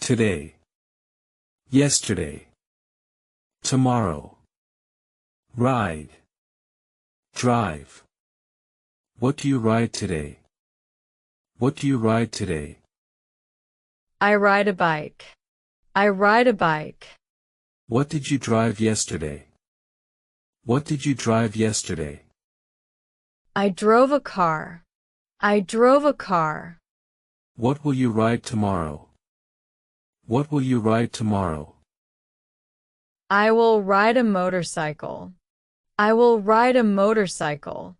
Today. Yesterday. Tomorrow. Ride. Drive. What do you ride today? What do you ride today? I ride a bike. I ride a bike. What did you drive yesterday? What did you drive yesterday? I drove a car. I drove a car. What will you ride tomorrow? What will you ride tomorrow? I will ride a motorcycle. I will ride a motorcycle.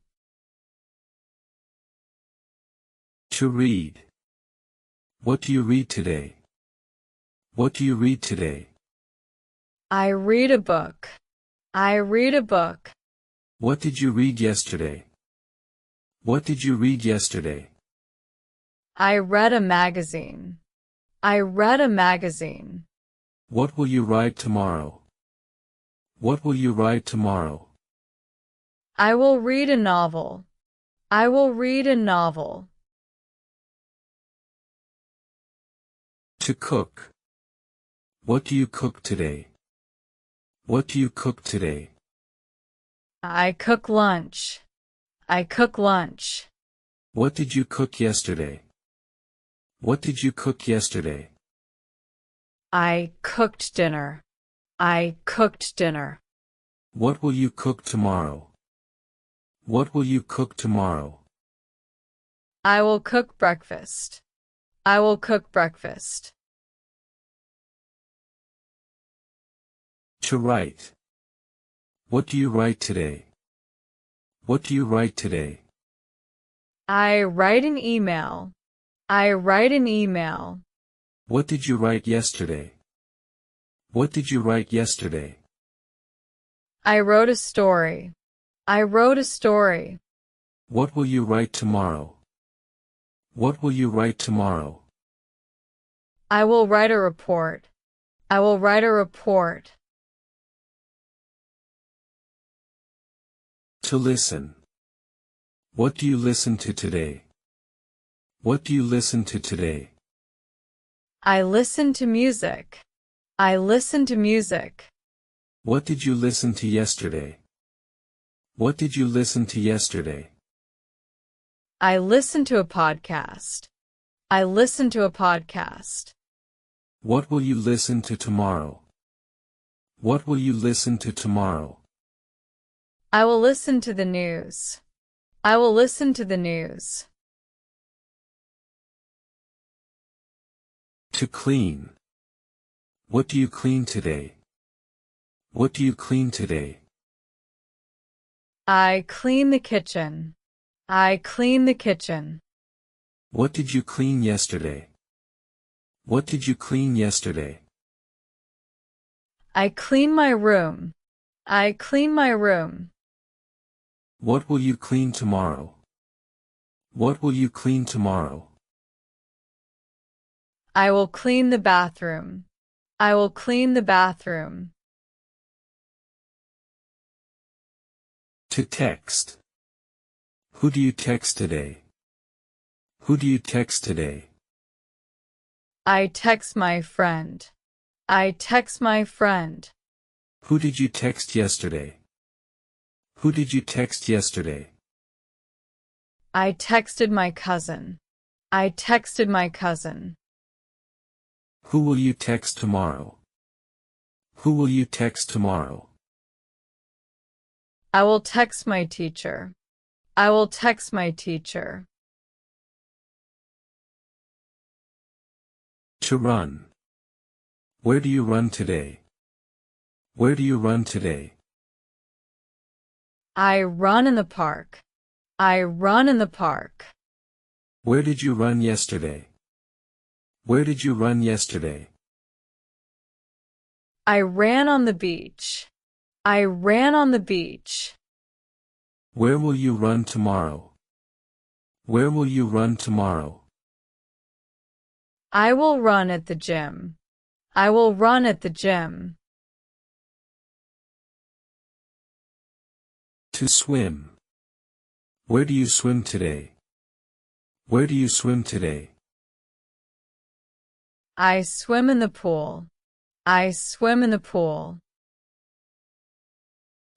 To read. What do you read today? What do you read today? I read a book. I read a book. What did you read yesterday? What did you read yesterday? I read a magazine. I read a magazine. What will you write tomorrow? What will you write tomorrow? I will read a novel. I will read a novel. To cook. What do you cook today? What do you cook today? I cook lunch. I cook lunch. What did you cook yesterday? What did you cook yesterday? I cooked dinner. I cooked dinner. What will you cook tomorrow? What will you cook tomorrow? I will cook breakfast. I will cook breakfast. To write. What do you write today? What do you write today? I write an email. I write an email. What did you write yesterday? What did you write yesterday? I wrote a story. I wrote a story. What will you write tomorrow? What will you write tomorrow? I will write a report. I will write a report. To listen. What do you listen to today? What do you listen to today? I listen to music. I listen to music. What did you listen to yesterday? What did you listen to yesterday? I listen to a podcast. I listen to a podcast. What will you listen to tomorrow? What will you listen to tomorrow? I will listen to the news. I will listen to the news. To clean. What do you clean today? What do you clean today? I clean the kitchen. I clean the kitchen. What did you clean yesterday? What did you clean yesterday? I clean my room. I clean my room. What will you clean tomorrow? What will you clean tomorrow? I will clean the bathroom. I will clean the bathroom. To text. Who do you text today? Who do you text today? I text my friend. I text my friend. Who did you text yesterday? Who did you text yesterday? I texted my cousin. I texted my cousin. Who will you text tomorrow? Who will you text tomorrow? I will text my teacher. I will text my teacher. To run. Where do you run today? Where do you run today? I run in the park. I run in the park. Where did you run yesterday? Where did you run yesterday? I ran on the beach. I ran on the beach. Where will you run tomorrow? Where will you run tomorrow? I will run at the gym. I will run at the gym. To swim. Where do you swim today? Where do you swim today? I swim in the pool. I swim in the pool.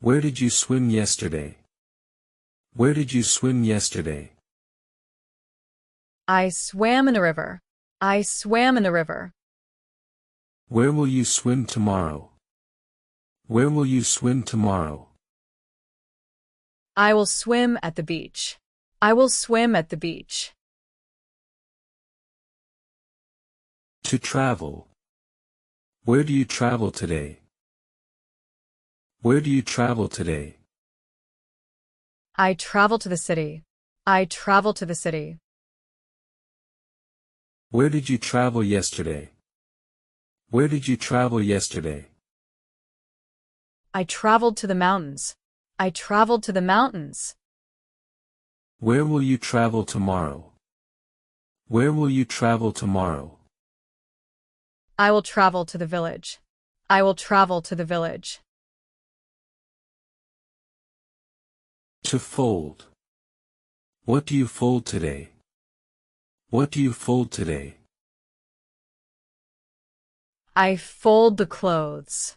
Where did you swim yesterday? Where did you swim yesterday? I swam in the river. I swam in the river. Where will you swim tomorrow? Where will you swim tomorrow? I will swim at the beach. I will swim at the beach. To travel. Where do you travel today? Where do you travel today? I travel to the city. I travel to the city. Where did you travel yesterday? Where did you travel yesterday? I traveled to the mountains. I traveled to the mountains. Where will you travel tomorrow? Where will you travel tomorrow? I will travel to the village. I will travel to the village. To fold. What do you fold today? What do you fold today? I fold the clothes.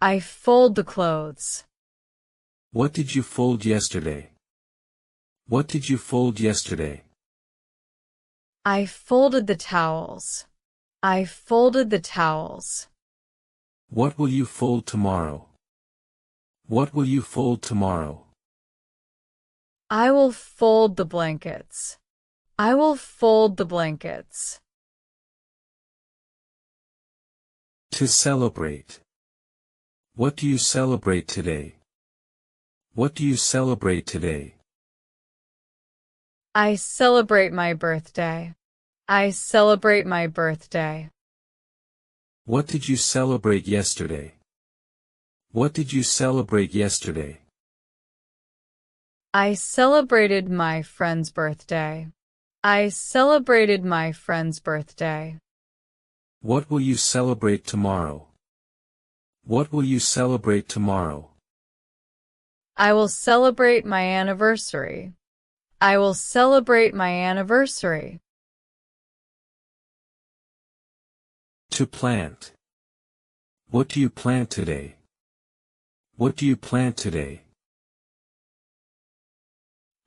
I fold the clothes. What did you fold yesterday? What did you fold yesterday? I folded the towels. I folded the towels. What will you fold tomorrow? What will you fold tomorrow? I will fold the blankets. I will fold the blankets. To celebrate. What do you celebrate today? What do you celebrate today? I celebrate my birthday. I celebrate my birthday. What did you celebrate yesterday? What did you celebrate yesterday? I celebrated my friend's birthday. I celebrated my friend's birthday. What will you celebrate tomorrow? What will you celebrate tomorrow? I will celebrate my anniversary. I will celebrate my anniversary. To plant. What do you plant today? What do you plant today?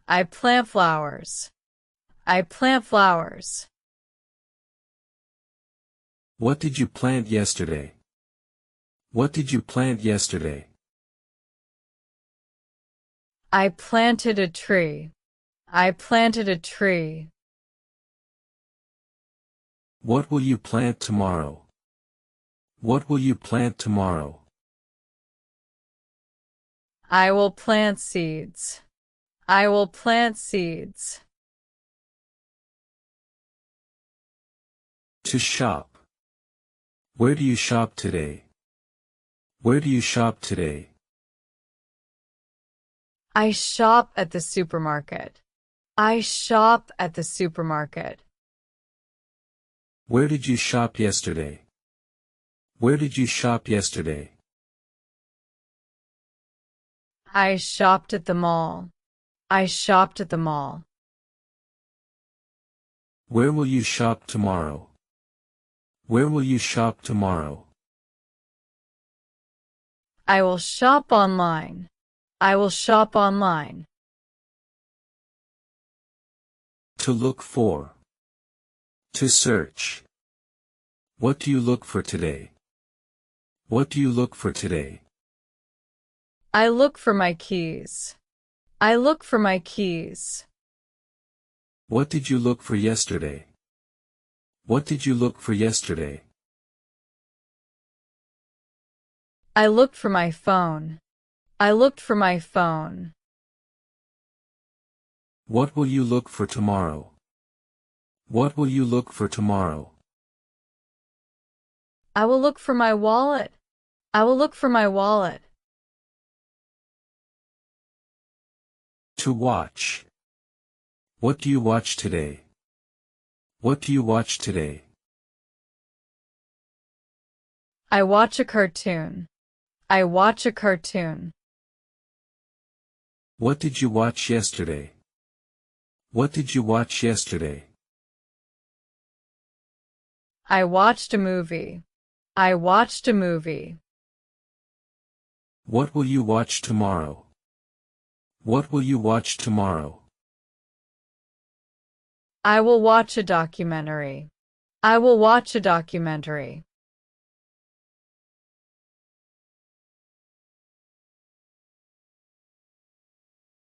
I plant flowers. I plant flowers. What did you plant yesterday? What did you plant yesterday? I planted a tree. I planted a tree. What will you plant tomorrow? What will you plant tomorrow? I will plant seeds. I will plant seeds. To shop. Where do you shop today? Where do you shop today? I shop at the supermarket. I shop at the supermarket. Where did you shop yesterday? Where did you shop yesterday? I shopped at the mall. I shopped at the mall. Where will you shop tomorrow? Where will you shop tomorrow? I will shop online. I will shop online. To look for. To search. What do you look for today? What do you look for today? I look for my keys. I look for my keys. What did you look for yesterday? What did you look for yesterday? I looked for my phone. I looked for my phone. What will you look for tomorrow? What will you look for tomorrow? I will look for my wallet. I will look for my wallet. To watch. What do you watch today? What do you watch today? I watch a cartoon. I watch a cartoon. What did you watch yesterday? What did you watch yesterday? I watched a movie. I watched a movie. What will you watch tomorrow? What will you watch tomorrow? I will watch a documentary. I will watch a documentary.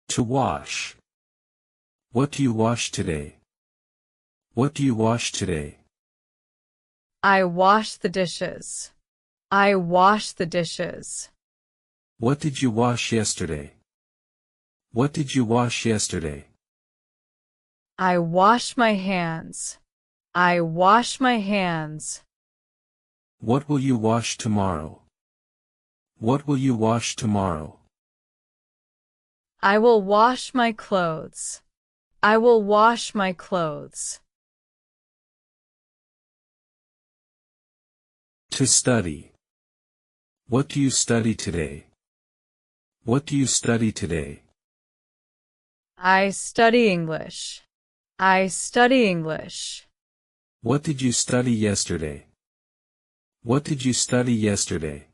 To wash. What do you wash today? What do you wash today? I wash the dishes. I wash the dishes. What did you wash yesterday? What did you wash yesterday? I wash my hands. I wash my hands. What will you wash tomorrow? What will you wash tomorrow? I will wash my clothes. I will wash my clothes. To study. What do you study today? What do you study today? I study English. I study English. What did you study yesterday? What did you study yesterday?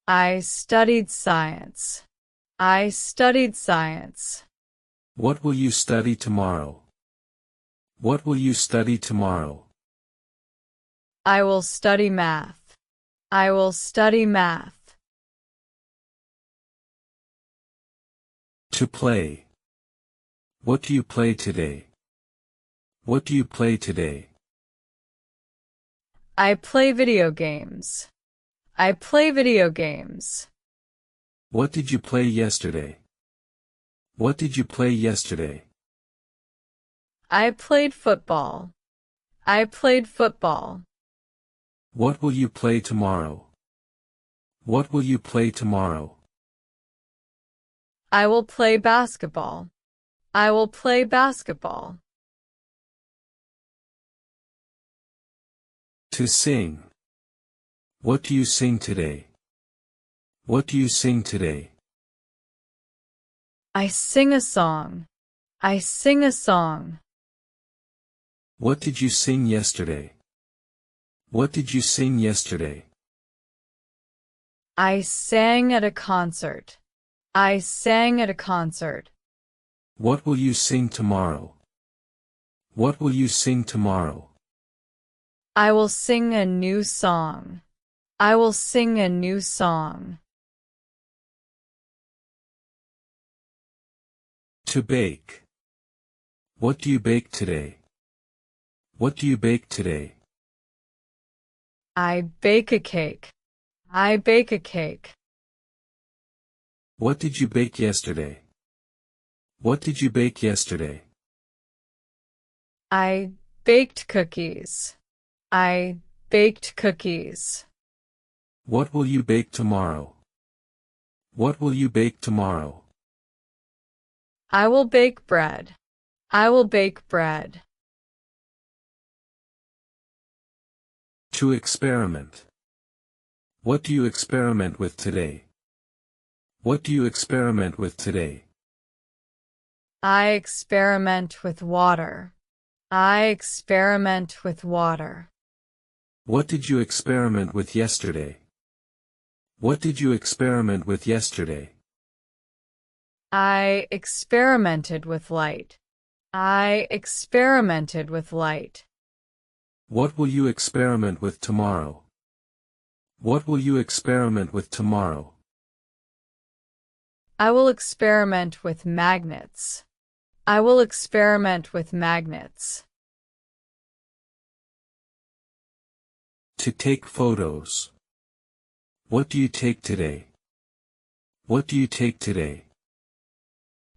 I studied science. I studied science. What will you study tomorrow? What will you study tomorrow? I will study math. I will study math. To play. What do you play today? What do you play today? I play video games. I play video games. What did you play yesterday? What did you play yesterday? I played football. I played football. What will you play tomorrow? What will you play tomorrow? I will play basketball. I will play basketball. To sing. What do you sing today? What do you sing today? I sing a song. I sing a song. What did you sing yesterday? What did you sing yesterday? I sang at a concert. I sang at a concert. What will you sing tomorrow? What will you sing tomorrow? I will sing a new song. I will sing a new song. To bake. What do you bake today? What do you bake today? I bake a cake. I bake a cake. What did you bake yesterday? What did you bake yesterday? I baked cookies. I baked cookies. What will you bake tomorrow? What will you bake tomorrow? I will bake bread. I will bake bread. To experiment. What do you experiment with today? What do you experiment with today? I experiment with water. I experiment with water. What did you experiment with yesterday? What did you experiment with yesterday? I experimented with light. I experimented with light. What will you experiment with tomorrow? What will you experiment with tomorrow? I will experiment with magnets. I will experiment with magnets. To take photos. What do you take today? What do you take today?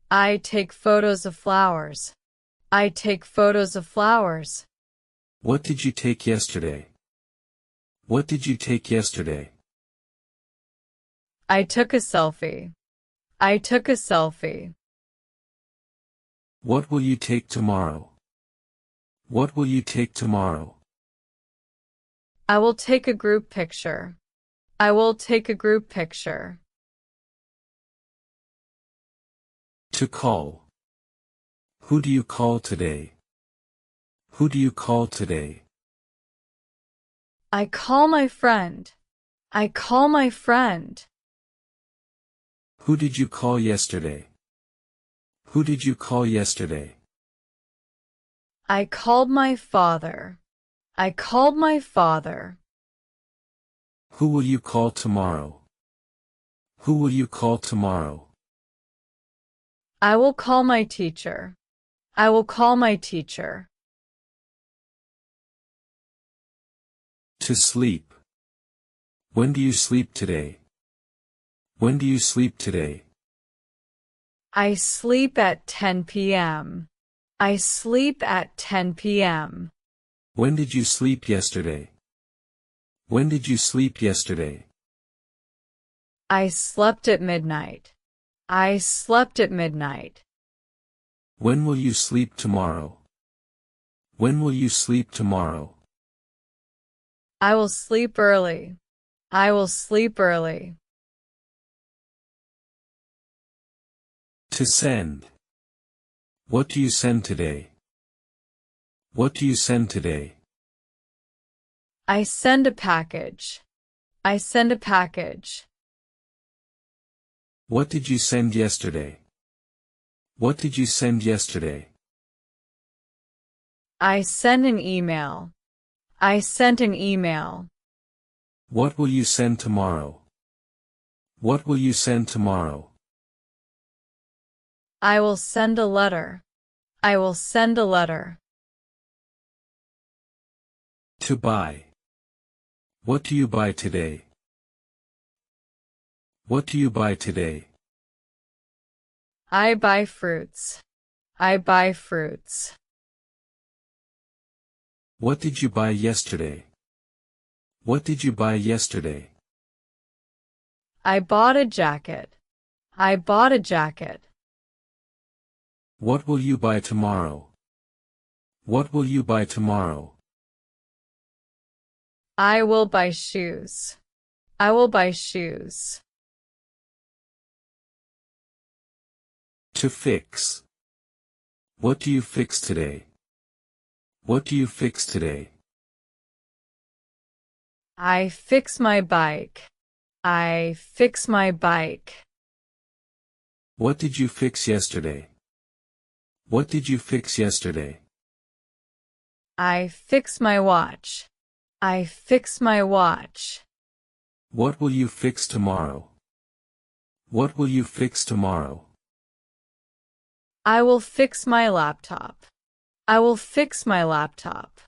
I take photos of flowers. I take photos of flowers. What did you take yesterday? What did you take yesterday? I took a selfie. I took a selfie. What will you take tomorrow? What will you take tomorrow? I will take a group picture. I will take a group picture. To call. Who do you call today? Who do you call today? I call my friend. I call my friend. Who did you call yesterday? Who did you call yesterday? I called my father. I called my father. Who will you call tomorrow? Who will you call tomorrow? I will call my teacher. I will call my teacher. To sleep. When do you sleep today? When do you sleep today? I sleep at 10 p.m. I sleep at 10 p.m. When did you sleep yesterday? When did you sleep yesterday? I slept at midnight. I slept at midnight. When will you sleep tomorrow? When will you sleep tomorrow? I will sleep early. I will sleep early. To send. What do you send today? What do you send today? I send a package. I send a package. What did you send yesterday? What did you send yesterday? I send an email. I sent an email. What will you send tomorrow? What will you send tomorrow? I will send a letter. I will send a letter. To buy. What do you buy today? What do you buy today? I buy fruits. I buy fruits. What did you buy yesterday? What did you buy yesterday? I bought a jacket. I bought a jacket. What will you buy tomorrow? What will you buy tomorrow? I will buy shoes. I will buy shoes. To fix. What do you fix today? What do you fix today? I fix my bike. I fix my bike. What did you fix yesterday? What did you fix yesterday? I fix my watch. I fix my watch. What will you fix tomorrow? What will you fix tomorrow? I will fix my laptop. I will fix my laptop.